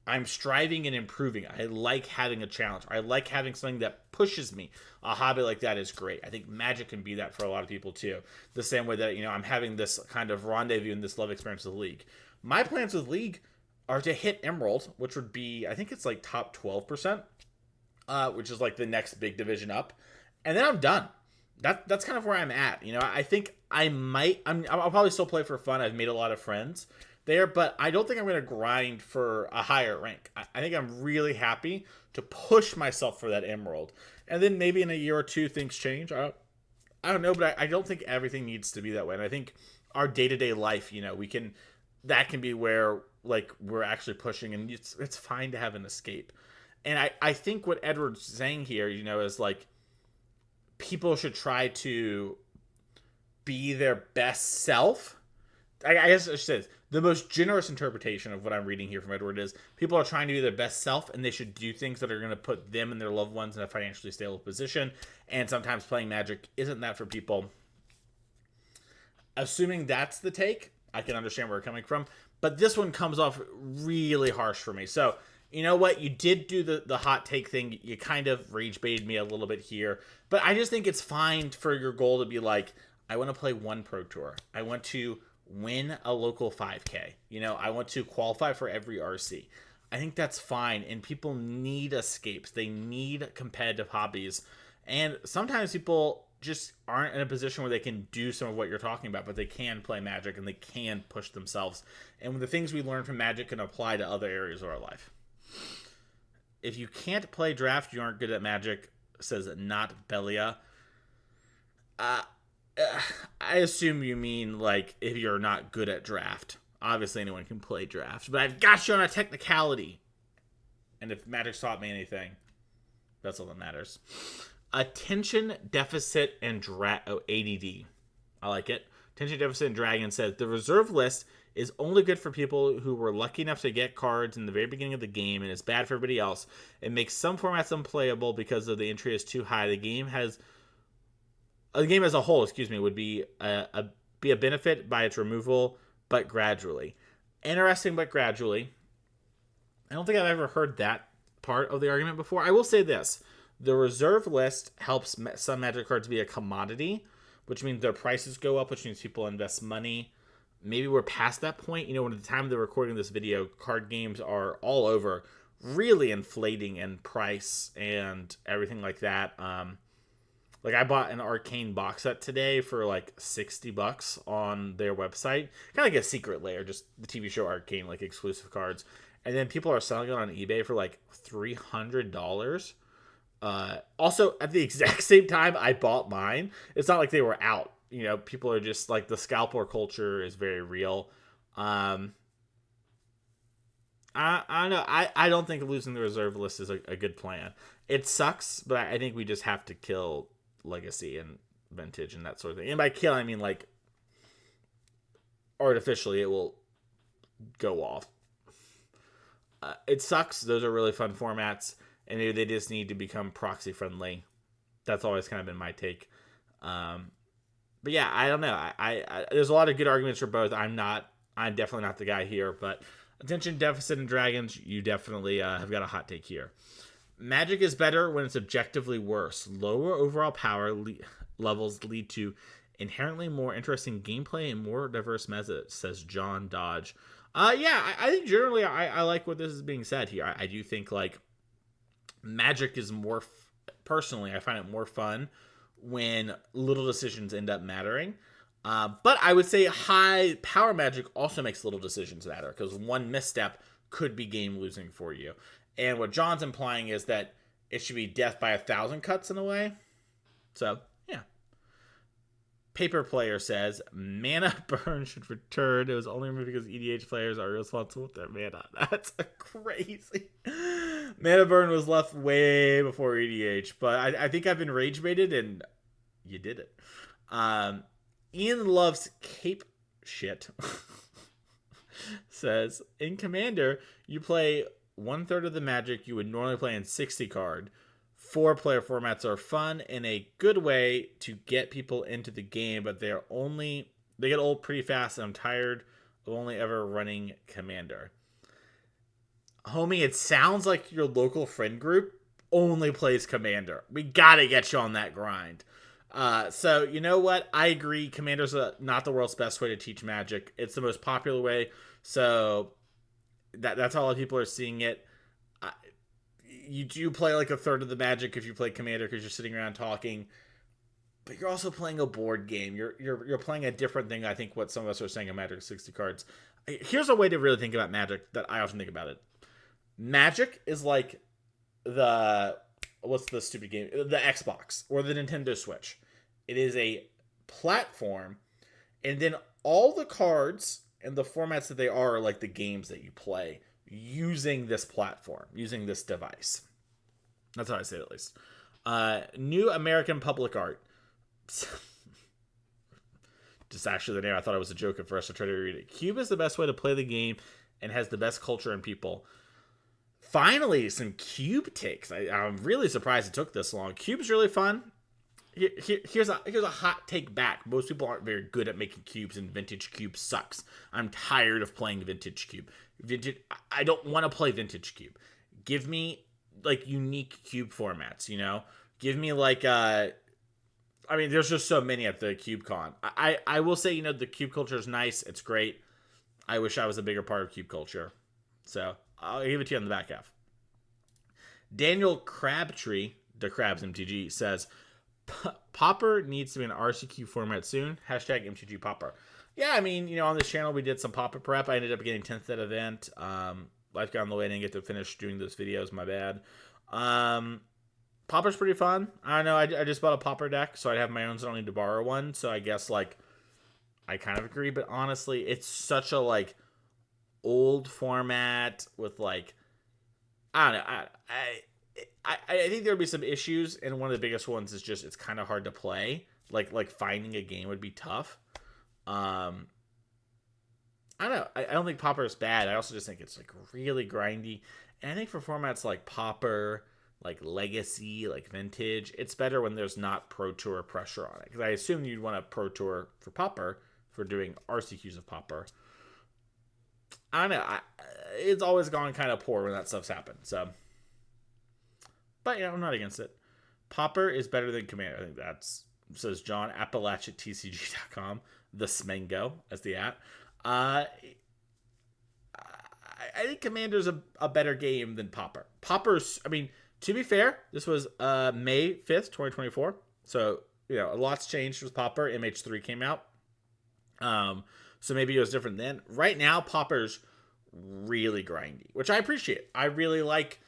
I'm striving and improving. I like having a challenge. I like having something that pushes me. A hobby like that is great. I think Magic can be that for a lot of people too. The same way that, I'm having this kind of rendezvous and this love experience with League. My plans with League are to hit Emerald, which would be, I think it's like top 12%, which is like the next big division up. And then I'm done. That's kind of where I'm at. I think I'll probably still play for fun. I've made a lot of friends there, but I don't think I'm going to grind for a higher rank. I think I'm really happy to push myself for that Emerald. And then maybe in a year or two, things change. I don't know, but I don't think everything needs to be that way. And I think our day-to-day life, that can be where, like, we're actually pushing, and it's fine to have an escape. And I think what Edward's saying here, is like, people should try to be their best self. I guess I should say the most generous interpretation of what I'm reading here from Edward is people are trying to be their best self, and they should do things that are going to put them and their loved ones in a financially stable position. And sometimes playing Magic isn't that for people. Assuming that's the take, I can understand where we're coming from. But this one comes off really harsh for me. So, you know what? You did do the hot take thing. You kind of rage baited me a little bit here. But I just think it's fine for your goal to be like, I want to play one Pro Tour. I want to win a local 5K. I want to qualify for every RC. I think that's fine. And people need escapes. They need competitive hobbies. And sometimes people just aren't in a position where they can do some of what you're talking about, but they can play Magic and they can push themselves. And the things we learn from Magic can apply to other areas of our life. If you can't play Draft, you aren't good at Magic, says Not Belia. I assume you mean, like, if you're not good at Draft. Obviously, anyone can play Draft. But I've got you on a technicality. And if Magic's taught me anything, that's all that matters. Attention Deficit and ADD. I like it. Attention Deficit and Dragon says, the reserve list is only good for people who were lucky enough to get cards in the very beginning of the game and is bad for everybody else. It makes some formats unplayable because of the entry is too high. The game as a whole, would be a benefit by its removal, but gradually. Interesting, but gradually. I don't think I've ever heard that part of the argument before. I will say this. The reserve list helps some Magic cards be a commodity, which means their prices go up, which means people invest money. Maybe we're past that point. When at the time of the recording of this video, card games are all over, really inflating in price and everything like that. Like, I bought an Arcane box set today for like $60 on their website. Kind of like a Secret Lair, just the TV show Arcane, like exclusive cards. And then people are selling it on eBay for like $300. Also, at the exact same time I bought mine, it's not like they were out. People are just like, the scalper culture is very real. I don't know. I don't think losing the reserve list is a good plan. It sucks, but I think we just have to kill Legacy and Vintage and that sort of thing. And by kill, I mean, like, artificially it will go off. It sucks. Those are really fun formats, and maybe they just need to become proxy friendly. That's always kind of been my take. But yeah, I don't know. I there's a lot of good arguments for both. I'm definitely not the guy here, but Attention Deficit and Dragons, you definitely have got a hot take here. Magic is better when it's objectively worse. Lower overall power levels lead to inherently more interesting gameplay and more diverse methods, says John Dodge. Yeah, I think generally I like what this is being said here. I do think, like, Magic is more, personally, I find it more fun when little decisions end up mattering. But I would say high power Magic also makes little decisions matter, because one misstep could be game losing for you. And what John's implying is that it should be death by 1,000 cuts in a way. So, yeah. Paper Player says, mana burn should return. It was only removed because EDH players are responsible with their mana. That's crazy. Mana burn was left way before EDH, but I think I've been rage baited, and you did it. Ian loves cape shit. Says, in Commander, you play 1/3 of the Magic you would normally play in 60 card. 4-player formats are fun in a good way to get people into the game, but they get old pretty fast, and I'm tired of only ever running Commander. Homie, it sounds like your local friend group only plays Commander. We gotta get you on that grind. So you know what? I agree. Commander's not the world's best way to teach Magic. It's the most popular way. So that's how a lot of people are seeing it. Uh, you do play like a third of the Magic if you play Commander because you're sitting around talking. But you're also playing a board game. You're playing a different thing. I think what some of us are saying of Magic 60 cards. Here's a way to really think about Magic that I often think about it. Magic is like the what's the stupid game? The Xbox or the Nintendo Switch. It is a platform, and then all the cards and the formats that they are like the games that you play using this platform, using this device. That's how I say it at least. New American Public Art. Just actually the name, I thought it was a joke at first. I tried to read it. Cube is the best way to play the game and has the best culture and people. Finally, some Cube takes. I'm really surprised it took this long. Cube's really fun. Here's a hot take back. Most people aren't very good at making cubes, and Vintage Cube sucks. I'm tired of playing Vintage Cube. I don't want to play Vintage Cube. Give me like unique cube formats. Give me like there's just so many at the CubeCon. I will say, the cube culture is nice. It's great. I wish I was a bigger part of cube culture. So I'll give it to you on the back half. Daniel Crabtree, the Crabs MTG, says, Pauper needs to be an RCQ format soon. Hashtag MTG Pauper. Yeah, on this channel we did some Pauper prep. I ended up getting 10th at event. Life got on the way. I didn't get to finish doing those videos. My bad. Pauper's pretty fun. I don't know. I just bought a Pauper deck, so I have my own, so I don't need to borrow one. So I guess, I kind of agree. But honestly, it's such a, old format with, I don't know. I think there would be some issues, and one of the biggest ones is just it's kind of hard to play. Like finding a game would be tough. I don't know. I don't think Pauper is bad. I also just think it's really grindy. And I think for formats like Pauper, like Legacy, like Vintage, it's better when there's not Pro Tour pressure on it. Because I assume you'd want a Pro Tour for Pauper for doing RCQs of Pauper. I don't know. It's always gone kind of poor when that stuff's happened. So. But, I'm not against it. Pauper is better than Commander. I think says John, AppalachiaTCG.com, the Smengo, as the at. I think Commander's a better game than Pauper. Pauper's, to be fair, this was May 5th, 2024. So, a lot's changed with Pauper. MH3 came out. So maybe it was different then. Right now, Pauper's really grindy, which I appreciate. I really like...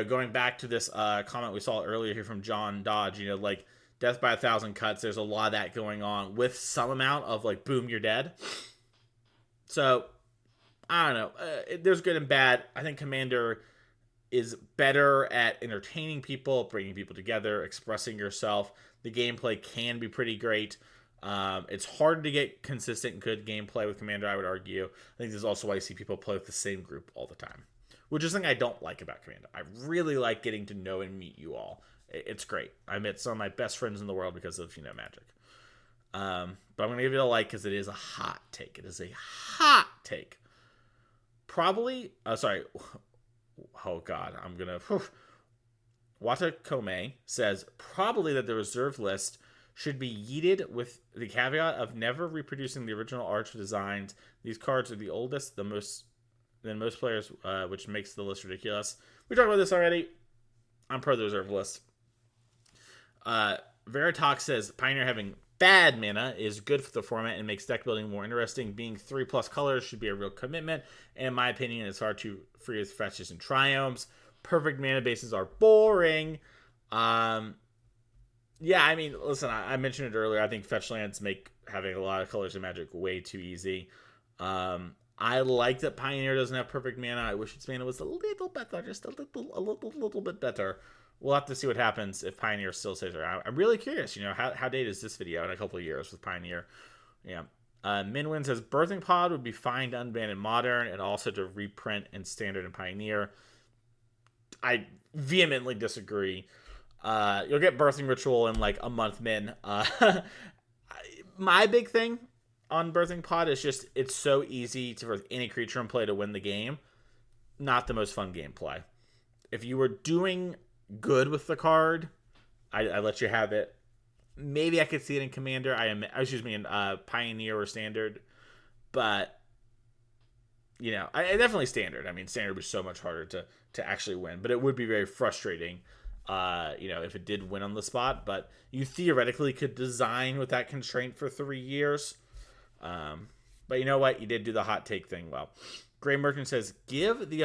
going back to this comment we saw earlier here from John Dodge, death by 1,000 cuts, there's a lot of that going on with some amount of boom, you're dead. So, I don't know. There's good and bad. I think Commander is better at entertaining people, bringing people together, expressing yourself. The gameplay can be pretty great. It's hard to get consistent good gameplay with Commander, I would argue. I think this is also why I see people play with the same group all the time. Which is something I don't like about Commander. I really like getting to know and meet you all. It's great. I met some of my best friends in the world because of, Magic. But I'm going to give it a like because it is a hot take. It is a hot take. Probably, sorry. Oh, God. I'm going to... Wata Kome says, probably that the reserve list should be yeeted with the caveat of never reproducing the original art designs. These cards are the oldest, than most players, which makes the list ridiculous. We talked about this already. I'm pro the reserve list. Veritox says Pioneer having bad mana is good for the format and makes deck building more interesting. Being 3+ colors should be a real commitment. And in my opinion, it's hard to free with fetches and triumphs. Perfect mana bases are boring. Yeah, listen, I mentioned it earlier. I think fetch lands make having a lot of colors in Magic way too easy. I like that Pioneer doesn't have perfect mana. I wish its mana was a little better, just a little bit better. We'll have to see what happens if Pioneer still stays around. I'm really curious, how dated is this video in a couple of years with Pioneer? Yeah. Minwin says Birthing Pod would be fine to unban in Modern and also to reprint in Standard and Pioneer. I vehemently disagree. You'll get Birthing Ritual in a month, Min. My big thing on Birthing Pod is just it's so easy for any creature in play to win the game. not the most fun gameplay. If you were doing good with the card, I let you have it. Maybe I could see it in Commander. Excuse me, in Pioneer or Standard, but I definitely Standard. I mean, Standard was so much harder to actually win, but it would be very frustrating, if it did win on the spot. But you theoretically could design with that constraint for 3 years. But you know what? You did do the hot take thing well. Gray Merchant says, given the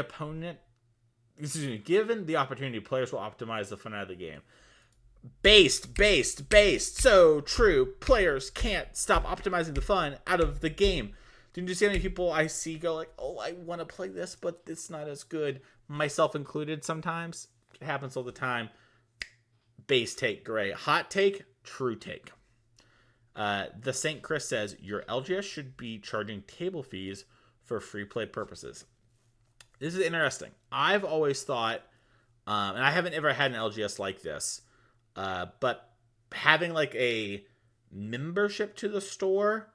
opportunity, players will optimize the fun out of the game. Based. So true. Players can't stop optimizing the fun out of the game. Didn't you see how many people I see go like, oh, I want to play this, but it's not as good. Myself included sometimes. It happens all the time. Base take, Gray. Hot take, true take. The St. Chris says, your LGS should be charging table fees for free play purposes. This is interesting. I've always thought, and I haven't ever had an LGS like this, but having like a membership to the store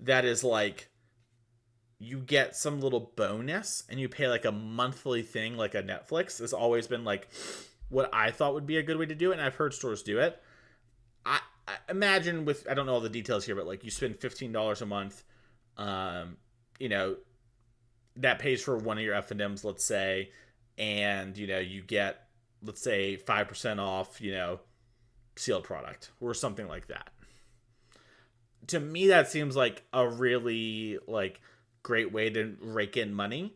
that is like, you get some little bonus and you pay like a monthly thing like a Netflix has always been like what I thought would be a good way to do it, and I've heard stores do it. I imagine with, I don't know all the details here, but like you spend $15 a month, that pays for one of your F&Ms, let's say, and you get, let's say, 5% off, sealed product or something like that. To me, that seems like a really like great way to rake in money.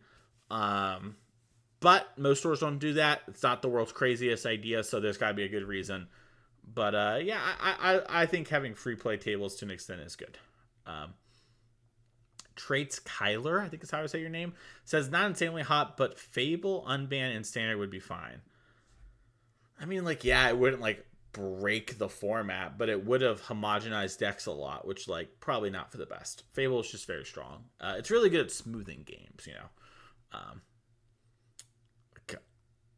But most stores don't do that. It's not the world's craziest idea, so there's got to be a good reason. But I think having free play tables to an extent is good. Traits Kyler, I think is how I say your name, says not insanely hot, but Fable, Unbanned, and Standard would be fine. I mean, like, yeah, it wouldn't like break the format, but it would have homogenized decks a lot, which like probably not for the best. Fable is just very strong. It's really good at smoothing games,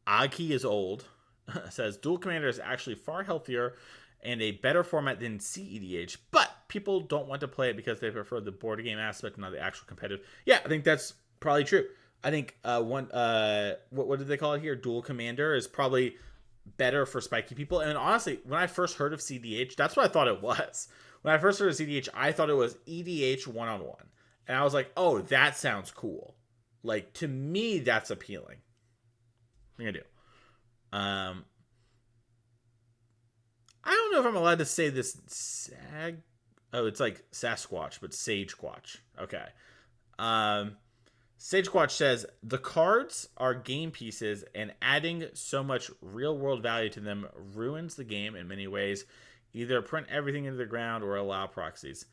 Aki is old. Says Dual Commander is actually far healthier and a better format than CEDH, but people don't want to play it because they prefer the board game aspect and not the actual competitive. Yeah, I think that's probably true. I think what did they call it here? Dual Commander is probably better for spiky people. And honestly, when I first heard of CDH, that's what I thought it was. When I first heard of CDH, I thought it was EDH one-on-one. And I was like, oh, that sounds cool. Like, to me, that's appealing. What are you gonna do? I don't know if I'm allowed to say this. It's like Sasquatch, but Sagequatch. Okay. Sagequatch says, the cards are game pieces, and adding so much real-world value to them ruins the game in many ways. Either print everything into the ground or allow proxies.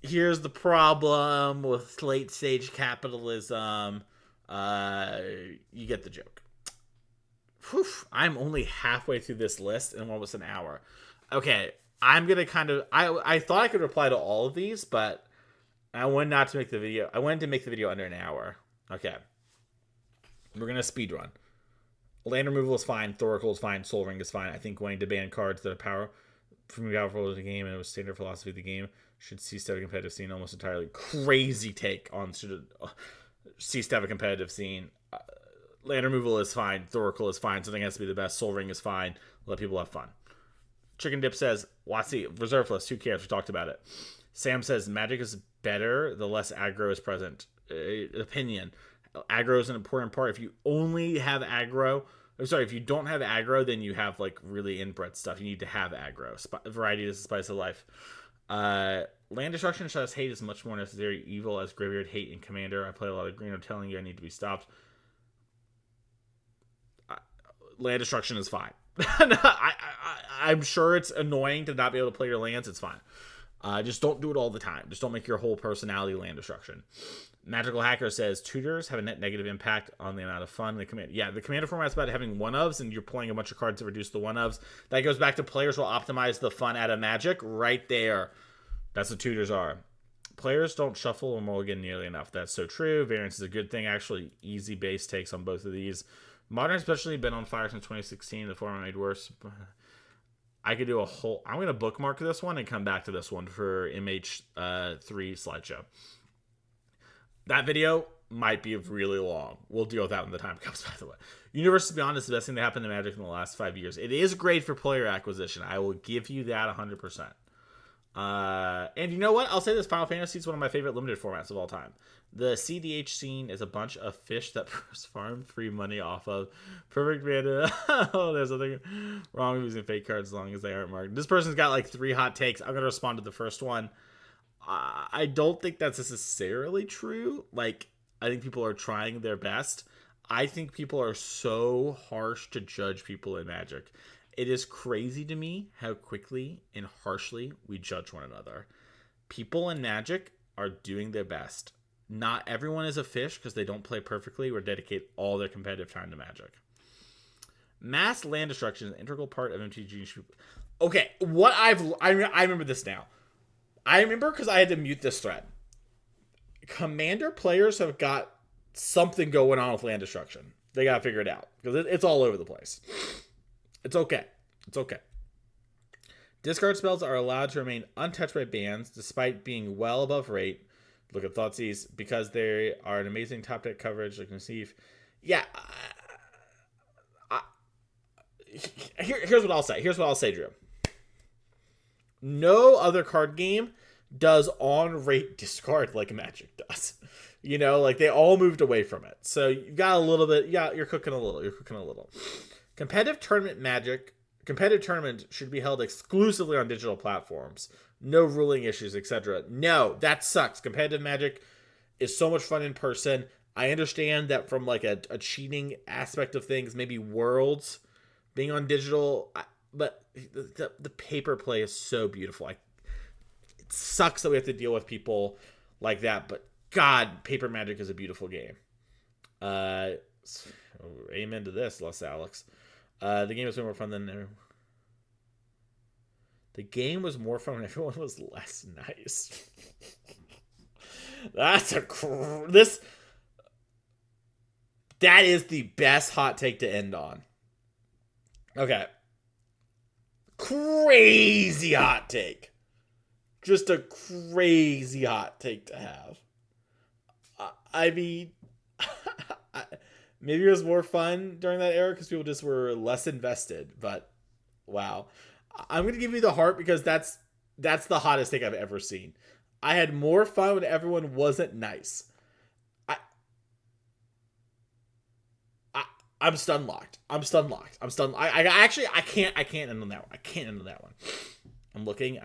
Here's the problem with late-stage capitalism. You get the joke. Whew, I'm only halfway through this list in almost an hour. Okay, I'm going to kind of... I thought I could reply to all of these, but I wanted not to make the video... I wanted to make the video under an hour. Okay. We're going to speed run. Land removal is fine. Thoracle is fine. Soul Ring is fine. I think wanting to ban cards that are powerful in the game and it was standard philosophy of the game should cease to have a competitive scene almost entirely. Crazy take on cease to have a competitive scene. Land removal is fine. Thoracle is fine. Something has to be the best. Soul Ring is fine. Let people have fun. Chicken Dip says, WotC, reserve list. Who cares? We talked about it. Sam says, Magic is better the less aggro is present. Opinion. Aggro is an important part. If you only have aggro, if you don't have aggro, then you have like really inbred stuff. You need to have aggro. Variety is the spice of life. Land destruction / hate is much more necessary evil as graveyard hate in Commander. I play a lot of green. I'm telling you, I need to be stopped. Land destruction is fine. I'm sure it's annoying to not be able to play your lands. It's fine. Just don't do it all the time. Just don't make your whole personality land destruction. Magical Hacker says tutors have a net negative impact on the amount of fun the command. Yeah, the commander format's about having one-ofs, and you're playing a bunch of cards to reduce the one-ofs. That goes back to players will optimize the fun out of Magic right there. That's what tutors are. Players don't shuffle or mulligan nearly enough. That's so true. Variance is a good thing. Actually, easy base takes on both of these. Modern especially been on fire since 2016. The format made worse. I could do a whole... I'm going to bookmark this one and come back to this one for MH3 slideshow. That video might be really long. We'll deal with that when the time comes, by the way. Universes Beyond is the best thing that happened to Magic in the last 5 years. It is great for player acquisition. I will give you that 100%. And you know what? I'll say this, Final Fantasy is one of my favorite limited formats of all time. The CDH scene is a bunch of fish that farm free money off of perfect mana. Oh, there's nothing wrong with using fake cards as long as they aren't marked. This person's got like 3 hot takes. I'm going to respond to the first one. I don't think that's necessarily true. Like, I think people are trying their best. I think people are so harsh to judge people in Magic. It is crazy to me how quickly and harshly we judge one another. People in Magic are doing their best. Not everyone is a fish because they don't play perfectly or dedicate all their competitive time to Magic. Mass land destruction is an integral part of MTG. Okay, I remember this now. I remember because I had to mute this thread. Commander players have got something going on with land destruction. They got to figure it out because it's all over the place. It's okay. It's okay. Discard spells are allowed to remain untouched by bans despite being well above rate. Look at Thoughtseize because they are an amazing top deck coverage like Nassif. Yeah. Here's what I'll say. Here's what I'll say, Drew. No other card game does on-rate discard like Magic does. You know, like they all moved away from it. So you've got a little bit, yeah, you're cooking a little. Competitive tournaments should be held exclusively on digital platforms. No ruling issues, etc. No, that sucks. Competitive Magic is so much fun in person. I understand that from like a cheating aspect of things, maybe Worlds being on digital, but the paper play is so beautiful. It sucks that we have to deal with people like that, but God, Paper Magic is a beautiful game. Amen to this, Les Alex. The game was more fun than the game was more fun when everyone was less nice. That is the best hot take to end on. Okay. Crazy hot take. Just a crazy hot take to have. I mean, maybe it was more fun during that era because people just were less invested. But wow, I'm gonna give you the heart because that's the hottest take I've ever seen. I had more fun when everyone wasn't nice. I'm stun locked. I can't end on that one. I can't end on that one. I'm looking.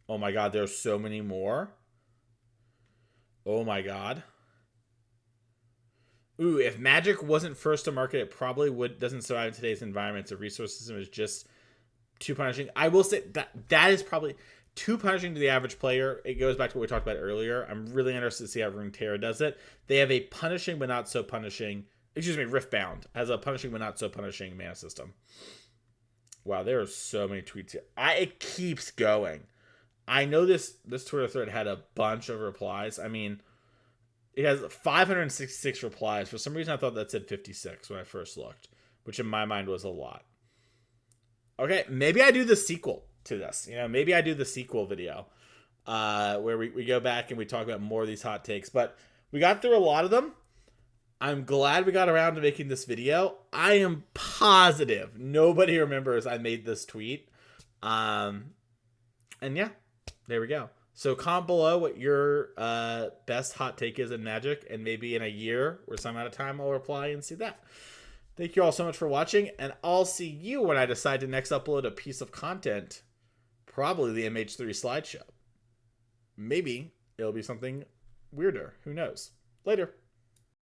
Oh my God, there's so many more. Oh my God. Ooh, if Magic wasn't first to market, it probably doesn't survive in today's environment. The resource system is just too punishing. I will say that is probably too punishing to the average player. It goes back to what we talked about earlier. I'm really interested to see how Runeterra does it. They have a punishing but not so punishing. Riftbound has a punishing but not so punishing mana system. Wow, there are so many tweets here. It keeps going. I know this Twitter thread had a bunch of replies. I mean, it has 566 replies. For some reason, I thought that said 56 when I first looked, which in my mind was a lot. Okay, maybe I do the sequel to this. Maybe I do the sequel video where we go back and we talk about more of these hot takes. But we got through a lot of them. I'm glad we got around to making this video. I am positive nobody remembers I made this tweet. And yeah, there we go. So comment below what your best hot take is in Magic, and maybe in a year or some amount of time I'll reply and see that. Thank you all so much for watching, and I'll see you when I decide to next upload a piece of content, probably the MH3 slideshow. Maybe it'll be something weirder. Who knows? Later.